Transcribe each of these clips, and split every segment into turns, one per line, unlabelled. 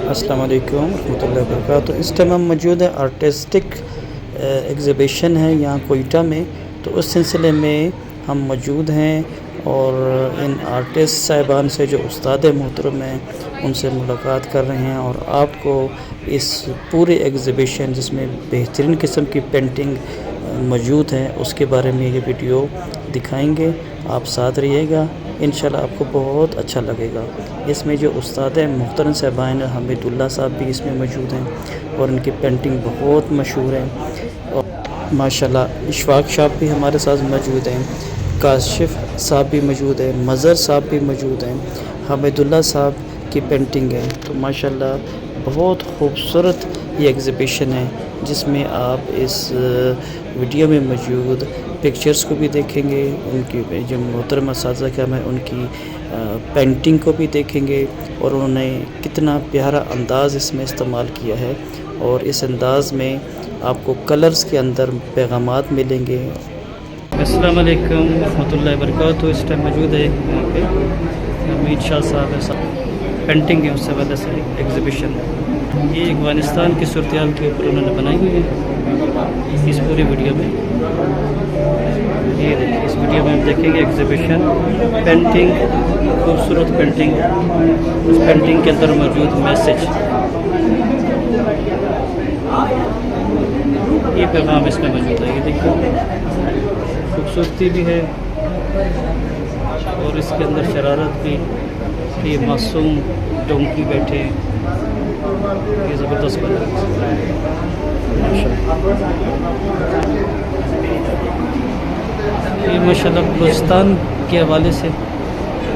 السلام علیکم ورحمۃ اللہ وبرکاتہ۔ اس ٹائم ہم موجود ہیں آرٹسٹک ایگزیبیشن ہے یہاں کوئٹہ میں، تو اس سلسلے میں ہم موجود ہیں اور ان آرٹسٹ صاحبان سے جو استاد محترم ہیں ان سے ملاقات کر رہے ہیں اور آپ کو اس پورے ایگزیبیشن جس میں بہترین قسم کی پینٹنگ موجود ہیں اس کے بارے میں یہ ویڈیو دکھائیں گے۔ آپ ساتھ رہیے گا، انشاءاللہ آپ کو بہت اچھا لگے گا۔ اس میں جو استاد محترم صاحبان حمید اللہ صاحب بھی اس میں موجود ہیں اور ان کی پینٹنگ بہت مشہور ہے، اور ماشاءاللہ اشفاق صاحب بھی ہمارے ساتھ موجود ہیں، کاشف صاحب بھی موجود ہیں، مظہر صاحب بھی موجود ہیں، حمید اللہ صاحب کی پینٹنگ ہے۔ تو ماشاءاللہ بہت خوبصورت یہ ایگزیبیشن ہے جس میں آپ اس ویڈیو میں موجود پکچرز کو بھی دیکھیں گے، ان کی جو محترم اساتذہ کرام ہیں ان کی پینٹنگ کو بھی دیکھیں گے، اور انہوں نے کتنا پیارا انداز اس میں استعمال کیا ہے، اور اس انداز میں آپ کو کلرز کے اندر پیغامات ملیں گے۔ السلام علیکم ورحمۃ اللہ وبرکاتہ۔ اس ٹائم موجود ہے یہاں پہ حمید شاہ صاحب ہے، پینٹنگ ہے اس حوالے سے ایگزیبیشن۔ یہ افغانستان کی صورتحال کے اوپر انہوں نے بنائی ہوئی ہے اس پوری ویڈیو میں۔ یہ دیکھیں، اس ویڈیو میں ہم دیکھیں گے ایگزیبیشن پینٹنگ، خوبصورت پینٹنگ، اس پینٹنگ کے اندر موجود میسج، یہ پیغام اس میں موجود ہے۔ یہ دیکھیں، خوبصورتی بھی ہے اور اس کے اندر شرارت بھی، کہ یہ معصوم ڈونکی بیٹھے ہیں، یہ زبردست بنا ہے یہ ماشاءاللہ بلوچستان کے حوالے سے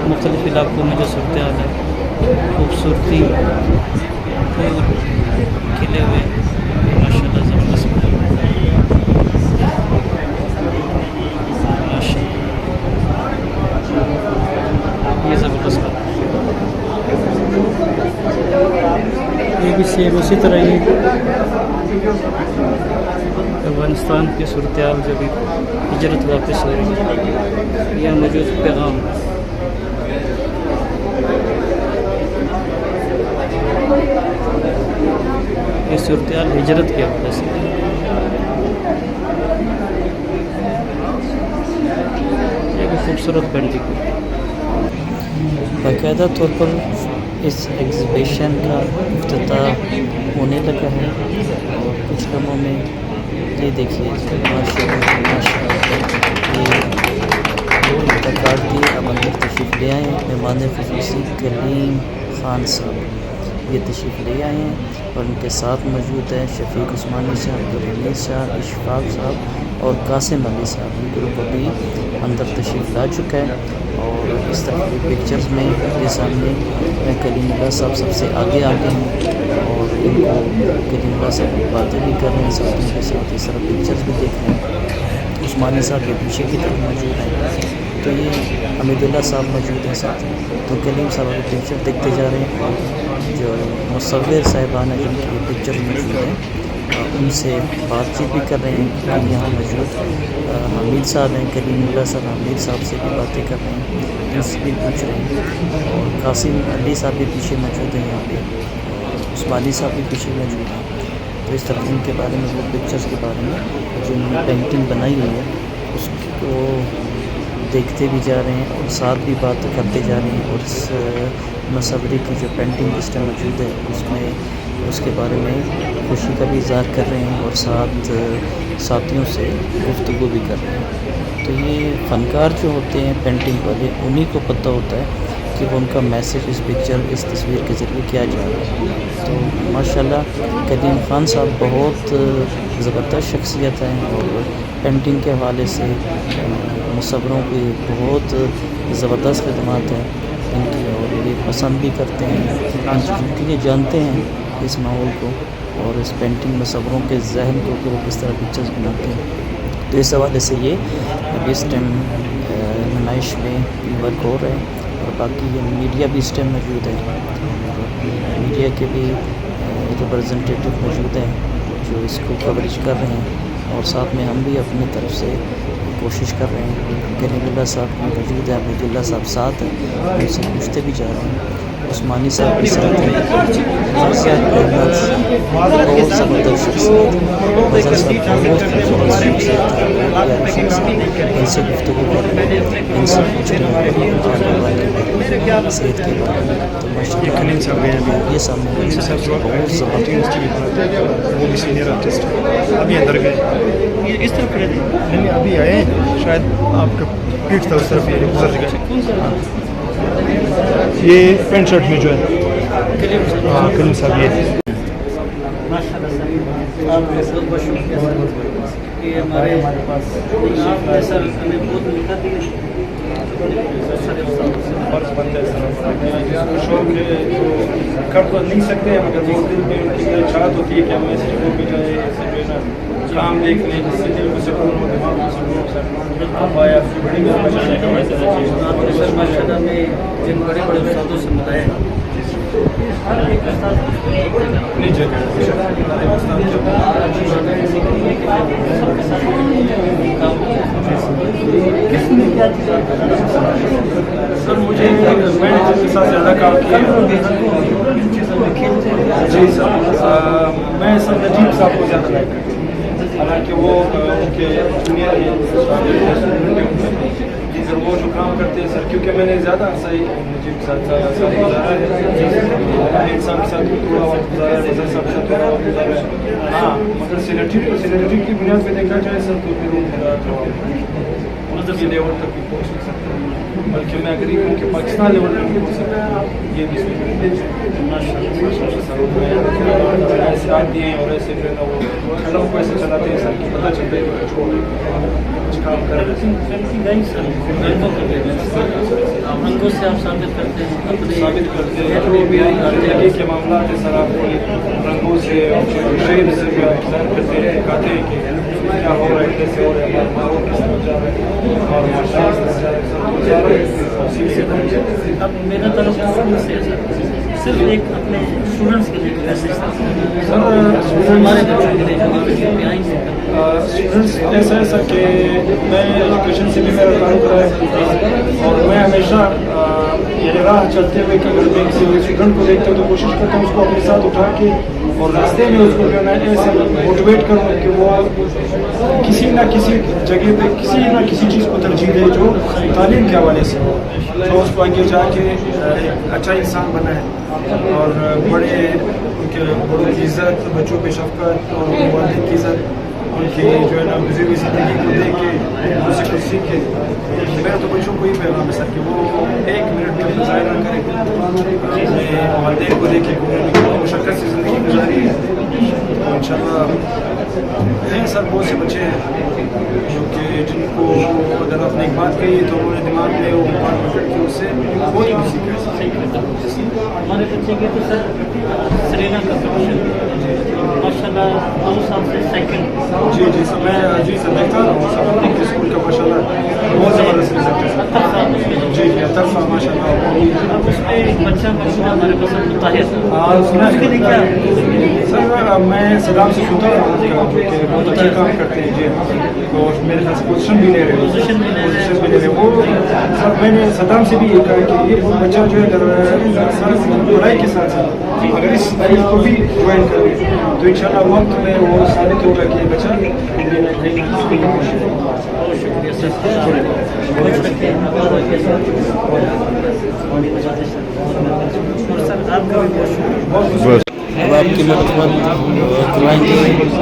مختلف علاقوں میں جو صورتحال ہے، خوبصورتی پھول کھلے ہوئے، ماشاءاللہ زبردست بنا ماشاءاللہ، یہ زبردست بنا۔ یہ بھی سیم اسی طرح ہی افغانستان کی صورتحال جو بھی ہجرت واپس ہو رہی ہے، یہاں موجود پیغام، یہ صورتحال ہجرت کے حوالے سے۔ یہ بھی خوبصورت پینٹنگ ہے۔ باقاعدہ طور پر اس ایگزیبیشن کا افتتاح ہونے لگا ہے اور کچھ لمحوں میں یہ دیکھیے یہ اب اندر تشریف لے آئے ہیں مہمان خصوصی کلیم خان صاحب، یہ تشریف لے آئے ہیں اور ان کے ساتھ موجود ہیں شفیق عثمانی صاحب، حمید صاحب، اشفاق صاحب اور قاسم علی صاحب۔ ان گروپ ابھی اندر تشریف لا چکا ہے، اور اس طرح کی پکچرز میں یہ سامنے کلیم اللہ صاحب سب سے آگے ہیں اور ان کو کلیم اللہ صاحب باتیں بھی کر رہے ہیں ساتھیوں کے ساتھ، اس طرح پکچرز بھی دیکھ رہے ہیں۔ عثمانی صاحب کے پیچھے کی طرف موجود ہیں، تو یہ حمید اللہ صاحب موجود ہیں ساتھ، تو کلیم صاحب کی پکچر دیکھتے جا رہے ہیں، اور جو مصور صاحبان ہیں جن کی پکچر موجود ہیں ان سے بات چیت بھی کر رہے ہیں۔ یہاں موجود حمید صاحب ہیں، کلیم اللہ صاحب حمید صاحب سے بھی باتیں کر رہے ہیں، ان سے بھی پوچھ رہے ہیں، اور قاسم علی صاحب بھی پیچھے موجود ہیں یہاں پہ، اور عثمانی صاحب بھی پیچھے موجود ہیں۔ تو اس طرح ان کے بارے میں، وہ پکچرز کے بارے میں جو انہوں نے پینٹنگ بنائی ہوئی ہے اس کو دیکھتے بھی جا رہے ہیں اور ساتھ بھی بات کرتے جا رہے ہیں، اور اس مصوری کی جو پینٹنگ اس ٹائم موجود ہے اس میں اس کے بارے میں خوشی کا بھی اظہار کر رہے ہیں، اور ساتھ ساتھیوں سے گفتگو بھی کر رہے ہیں۔ تو یہ فنکار جو ہوتے ہیں پینٹنگ والے، انہی کو پتہ ہوتا ہے کہ وہ ان کا میسیج اس پکچر، اس تصویر کے ذریعے کیا جا رہا ہے۔ تو ماشاءاللہ کلیم خان صاحب بہت زبردست شخصیت ہیں، اور پینٹنگ کے حوالے سے مصوروں کی بہت زبردست خدمات ہیں ان کی، اور یہ پسند بھی کرتے ہیں کیونکہ یہ جانتے ہیں اس ماحول کو اور اس پینٹنگ مصوروں کے ذہن کو کہ وہ کس طرح پکچرز بناتے ہیں۔ تو اس حوالے سے یہ اس ٹائم نمائش میں ورک ہو رہے ہیں، اور باقی یہ میڈیا بھی اس ٹائم موجود ہے، اور میڈیا کے بھی ریپرزنٹیٹیو موجود ہیں جو اس کو کوریج کر رہے ہیں، اور ساتھ میں ہم بھی اپنی طرف سے کوشش کر رہے ہیں۔ کلیم اللہ صاحب موجود ہیں، حمید اللہ صاحب ساتھ ہیں، ان سے پوچھتے بھی جا رہے ہیں، عثمانی صاحب بھی ساتھ ہیں، بہت زبردست شخصیت ہے، فضل صاحب بہت خوبصورت شخصیت ہے، بہت پیاری شخصیت ہے، ان سے گفتگو کریں، ان سے پوچھیں طالبان کے بارے میں، صحت کے بارے میں، تو ماشاء اللہ یہ سامنے بہت زبردست
وہ بھی سینئر آرٹسٹ ابھی اندر گئے، اس طرف کھڑے تھے نہیں ابھی آئے، شاید آپ کا پیٹ تھا اس طرف یہ گزر گئے. یہ پینٹ شرٹ میں جو ہے ہاں کلیم صاحب یہ
آپ کا بہت بہت شکریہ سر کہ ہمارے پاس آپ نے سر ہمیں بہت ملتا بھی
شوق کر تو نہیں سکتے مگر وہ دل میں ان کی چاہت ہوتی ہے کہ ہم ایسے جگہوں پہ جائیں، ایسے جو ہے نا کام دیکھ لیں جس سے دل کو سکون ہو، دماغ کو سکون ہو. سر آپ آئے، آپ کی بڑی مہربانی ہے.
آپ نے سر ماشاء اللہ میں جن بڑے بڑے استادوں سے ملایا ہے، ہر ایک استاد
اپنی جگہ
کس میں کیا چیز
سر مجھے میں نے جس کے ساتھ زیادہ کام کیا جی سر میں سر نجیب صاحب کو زیادہ لائک کرتا ہوں، حالانکہ وہ ان کے جونیئر ہیں سر، وہ جو کام کرتے ہیں سر، کیونکہ میں نے زیادہ عرصہ نجیب کے ساتھ گزارا ہے، انسان کے ساتھ تھوڑا وقت گزارا ہے، وزیر صاحب کے ساتھ تھوڑا وقت گزارا ہے. ہاں مگر سینیٹری کی بنیاد پہ دیکھا جائے سر تو پھر لیول تک بھی پہنچ نہیں سکتا، بلکہ میں قریب ہوں کہ پاکستان لیول تک بھی پہنچ سکتا ہے. یہ بھی ایسے آدمی ہیں اور ایسے جو ہے نا وہ کھڑوں کو ایسے چلاتے ہیں سر کہ پتہ چلتا ہے کہ چھوڑ کچھ کام کر رہے
رنگوں سے آپ ثابت کرتے ہیں،
ثابت کرتے ہیں جو بھی زندگی کے معاملات ہیں سر، آپ کو رنگوں سے اور شعر سے بھی آپ ظاہر کرتے ہیں، دکھاتے ہیں کہ کیا ہو رہا ہے، کیسے ہو رہا ہے، ہمارا ماحول کس طرف جا رہا ہے اور معاشرہ کس طرف جا رہا ہے.
اب میرا طرف اسکول سے صرف ایک اپنے اسٹوڈنٹس کے لیے میسیج تھا ہمارے بچوں کے لیے جو ہمارے آئیں گے
اسٹوڈنٹس ایسا ہے سر کہ میں ایجوکیشن سے بھی میرا تعلق رہا ہے اور میں ہمیشہ یہ راہ چلتے ہوئے کہ اگر میں کسی اسٹوڈنٹ کو دیکھتا ہوں تو کوشش کرتا ہوں اس کو اپنے ساتھ اٹھا کے اور راستے میں اس کو جو ہے نا ایسے موٹیویٹ کروں کہ وہ کسی نہ کسی جگہ پہ کسی نہ کسی چیز کو ترجیح دے جو تعلیم کے حوالے سے ہو، تو اس کو آگے جا کے ایک اچھا انسان بنا ہے اور بڑے ان کے بڑوں کی عزت، بچوں پہ شفقت اور والدین کی عزت، ان کی جو ہے نا گزری زندگی کو دیکھ کے ان سے کچھ سیکھ کے. میرا تو بچوں کو ہی پیغام ہے سر کہ وہ 1 منٹ بھی مظاہرہ نہ کرے، اپنے والدین کو دیکھے مشقت سے زندگی گزاری ہے. تو ان شاء اللہ ہیں سر بہت سے بچے ہیں جو کہ جن کو اگر آپ نے ایک بات کہی تو انہوں نے دماغ میں وہ بات پکڑ کے اس سے بہت ہی کچھ سیکھا.
ہمارے بچے کے تو سر سرینا کا پروفیشن ماشاء اللہ 2 سال سے سیکنڈ.
جی سر میں دیکھتا ہوں سر کے اسکول کا ماشاء اللہ بہت زبردست رزلٹ ہے سر. جی طرفہ ماشاء اللہ.
اب اس میں ایک بچہ کا ہمارے پاس طاہر
اس کے لیے کیا سر میں صدام سے سنتا ہوں جو کہ بہت اچھے کام کرتے ہیں. جی اور میرے خیال سے پوزیشن بھی لے رہے ہیں وہ سر. میں نے صدام سے بھی یہ کہا کہ یہ بچہ جو ہے پڑھائی کے ساتھ ساتھ اگر اس لائن کو بھی جوائن کرے تو ان شاء اللہ وقت میں وہ ثابت ہوگا کہ یہ بچہ
اب آپ کی خدمت کرائیں گے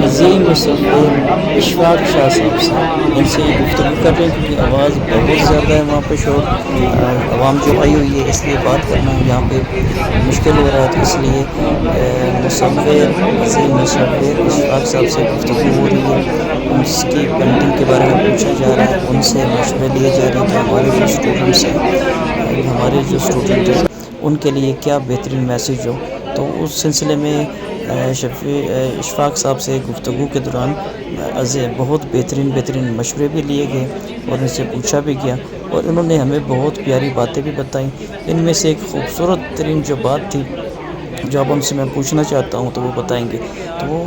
عظیم مصور اشفاق شاہ صاحب سے. ان سے گفتگو کر رہے ہیں کیونکہ آواز بہت زیادہ ہے وہاں پہ، شور عوام جو آئی ہوئی ہے اس لیے بات کرنا یہاں پہ مشکل ہو رہا ہے، تو اس لیے مصور عظیم مصور اشفاق صاحب سے گفتگو ہو رہی ہے. ان کی پینٹنگ کے بارے میں پوچھا جا رہا ہے، ان سے مشورے لیے جا رہے ہیں کہ ہمارے جو اسٹوڈنٹس ہیں ان کے لیے کیا بہترین میسیج ہو. تو اس سلسلے میں اشفاق صاحب سے گفتگو کے دوران بہت بہترین مشورے بھی لیے گئے اور ان سے پوچھا بھی گیا اور انہوں نے ہمیں بہت پیاری باتیں بھی بتائیں. ان میں سے ایک خوبصورت ترین جو بات تھی جو اب ان سے میں پوچھنا چاہتا ہوں تو وہ بتائیں گے. تو وہ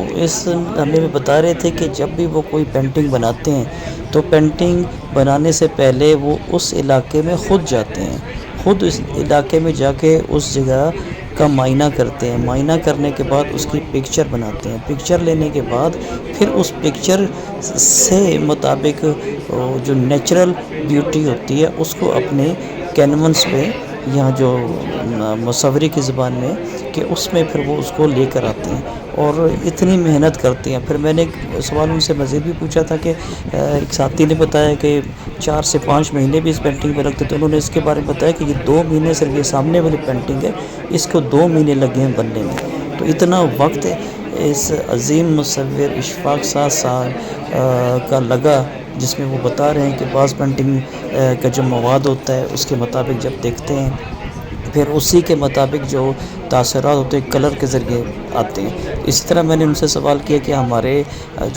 ہمیں بتا رہے تھے کہ جب بھی وہ کوئی پینٹنگ بناتے ہیں تو پینٹنگ بنانے سے پہلے وہ اس علاقے میں خود جاتے ہیں، خود اس علاقے میں جا کے اس جگہ کا معائنہ کرتے ہیں، معائنہ کرنے کے بعد اس کی پکچر بناتے ہیں، پکچر لینے کے بعد پھر اس پکچر سے مطابق جو نیچرل بیوٹی ہوتی ہے اس کو اپنے کینونس پہ یا جو مصوری کی زبان میں کہ اس میں پھر وہ اس کو لے کر آتے ہیں اور اتنی محنت کرتے ہیں۔ پھر میں نے ایک سوال ان سے مزید بھی پوچھا تھا کہ ایک ساتھی نے بتایا کہ 4 سے 5 مہینے بھی اس پینٹنگ میں لگتے، تو انہوں نے اس کے بارے میں بتایا کہ یہ 2 مہینے صرف یہ سامنے والی پینٹنگ ہے، اس کو 2 مہینے لگے ہیں بننے میں۔ تو اتنا وقت اس عظیم مصور اشفاق صاحب کا لگا، جس میں وہ بتا رہے ہیں کہ بعض پینٹنگ کا جو مواد ہوتا ہے اس کے مطابق جب دیکھتے ہیں پھر اسی کے مطابق جو تاثرات ہوتے ہیں کلر کے ذریعے آتے ہیں۔ اسی طرح میں نے ان سے سوال کیا کہ ہمارے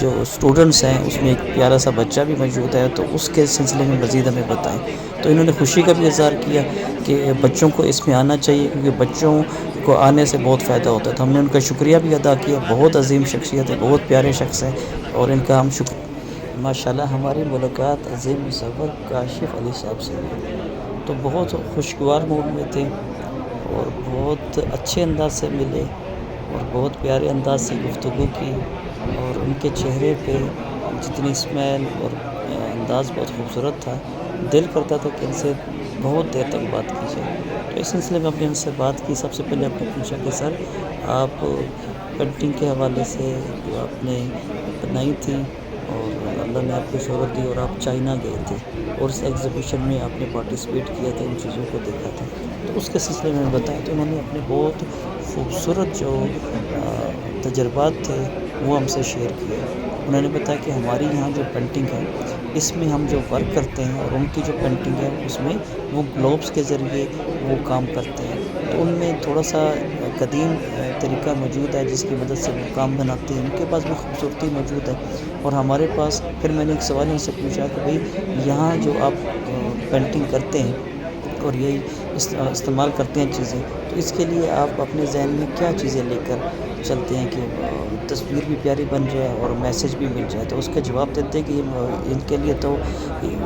جو اسٹوڈنٹس ہیں اس میں ایک پیارا سا بچہ بھی موجود ہے، تو اس کے سلسلے میں مزید ہمیں بتائیں۔ تو انہوں نے خوشی کا بھی اظہار کیا کہ بچوں کو اس میں آنا چاہیے کیونکہ بچوں کو آنے سے بہت فائدہ ہوتا ہے۔ تو ہم نے ان کا شکریہ بھی ادا کیا، بہت عظیم شخصیت ہے، بہت پیارے شخص ہیں اور ان کا ہم شکر۔ ماشاءاللہ ہماری ملاقات عظیم مصور کاشف علی صاحب سے ہوئی، تو بہت خوشگوار موڈ میں تھے اور بہت اچھے انداز سے ملے اور بہت پیارے انداز سے گفتگو کی، اور ان کے چہرے پہ جتنی اسمائل اور انداز بہت خوبصورت تھا، دل کرتا تھا کہ ان سے بہت دیر تک بات کی جائے۔ تو اس سلسلے میں ہم نے ان سے بات کی۔ سب سے پہلے آپ نے پوچھا کہ سر آپ پینٹنگ کے حوالے سے جو آپ نے بنائی تھی اور اللہ نے آپ کو شہرت دی اور آپ چائنا گئے تھے اور اس ایگزیبیشن میں آپ نے پارٹیسپیٹ کیا تھا، ان چیزوں کو دیکھا تھا، تو اس کے سلسلے میں بتایا۔ تو انہوں نے اپنے بہت خوبصورت جو تجربات تھے وہ ہم سے شیئر کیے۔ انہوں نے بتایا کہ ہماری یہاں جو پینٹنگ ہے اس میں ہم جو ورک کرتے ہیں اور ان کی جو پینٹنگ ہے اس میں وہ گلوبس کے ذریعے وہ کام کرتے ہیں، تو ان میں تھوڑا سا قدیم طریقہ موجود ہے جس کی مدد سے وہ کام بناتے ہیں، ان کے پاس بھی خوبصورتی موجود ہے اور ہمارے پاس۔ پھر میں نے ایک سوال ان سے پوچھا کہ بھئی یہاں جو آپ پینٹنگ کرتے ہیں اور یہی استعمال کرتے ہیں چیزیں، تو اس کے لیے آپ اپنے ذہن میں کیا چیزیں لے کر چلتے ہیں کہ تصویر بھی پیاری بن جائے اور میسیج بھی مل جائے؟ تو اس کا جواب دیتے ہیں کہ ان کے لیے تو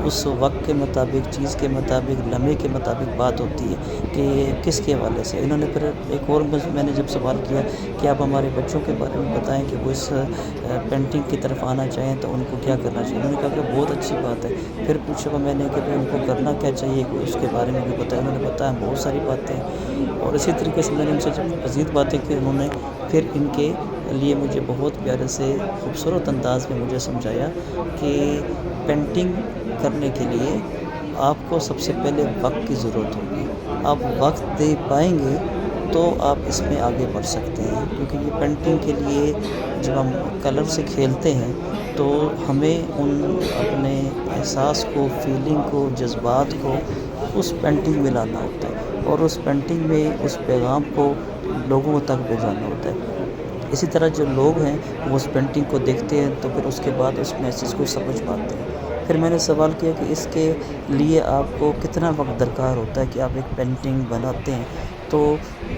اس وقت کے مطابق، چیز کے مطابق، لمحے کے مطابق بات ہوتی ہے کہ کس کے حوالے سے۔ انہوں نے پھر ایک اور میں نے جب سوال کیا کہ آپ ہمارے بچوں کے بارے میں بتائیں کہ وہ اس پینٹنگ کی طرف آنا چاہیں تو ان کو کیا کرنا چاہیے، انہوں نے کہا کہ بہت اچھی بات ہے۔ پھر پوچھا میں نے کہ ان کو کرنا کیا چاہیے، اس کے بارے میں بھی بتایا۔ انہوں نے بتایا بہت ساری باتیں، اور اسی طریقے سے میں نے ان سے جب مزید باتیں کی، انہوں نے پھر ان کے لیے مجھے بہت پیارے سے خوبصورت انداز میں مجھے سمجھایا کہ پینٹنگ کرنے کے لیے آپ کو سب سے پہلے وقت کی ضرورت ہوگی، آپ وقت دے پائیں گے تو آپ اس میں آگے بڑھ سکتے ہیں، کیونکہ یہ پینٹنگ کے لیے جب ہم کلر سے کھیلتے ہیں تو ہمیں ان اپنے احساس کو، فیلنگ کو، جذبات کو اس پینٹنگ میں لانا ہوتا ہے اور اس پینٹنگ میں اس پیغام کو لوگوں تک پہنچانا ہوتا ہے۔ اسی طرح جو لوگ ہیں وہ اس پینٹنگ کو دیکھتے ہیں تو پھر اس کے بعد اس میسیج کو سمجھ پاتے ہیں۔ پھر میں نے سوال کیا کہ اس کے لیے آپ کو کتنا وقت درکار ہوتا ہے کہ آپ ایک پینٹنگ بناتے ہیں، تو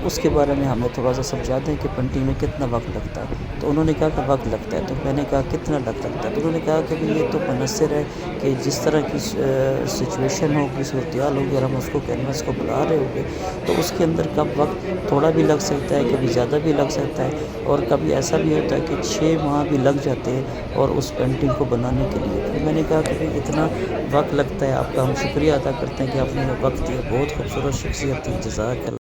اس کے بارے میں ہمیں تھوڑا سا سمجھا دیں کہ پینٹنگ میں کتنا وقت لگتا ہے۔ تو انہوں نے کہا کہ وقت لگتا ہے، تو میں نے کہا کتنا وقت لگتا ہے، تو انہوں نے کہا کہ یہ تو منحصر ہے کہ جس طرح کی سچویشن ہوگی، صورتحال ہوگی اور ہم اس کو کینوس کو بلا رہے ہوں گے تو اس کے اندر کب وقت تھوڑا بھی لگ سکتا ہے، کبھی زیادہ بھی لگ سکتا ہے، اور کبھی ایسا بھی ہوتا ہے کہ 6 ماہ بھی لگ جاتے ہیں اور اس پینٹنگ کو بنانے کے لیے۔ پھر میں نے کہا کہ اتنا وقت لگتا ہے، آپ کا ہم شکریہ ادا کرتے ہیں کہ آپ نے وقت دیا، بہت خوبصورت شخصیت تھی، جزاک اللہ۔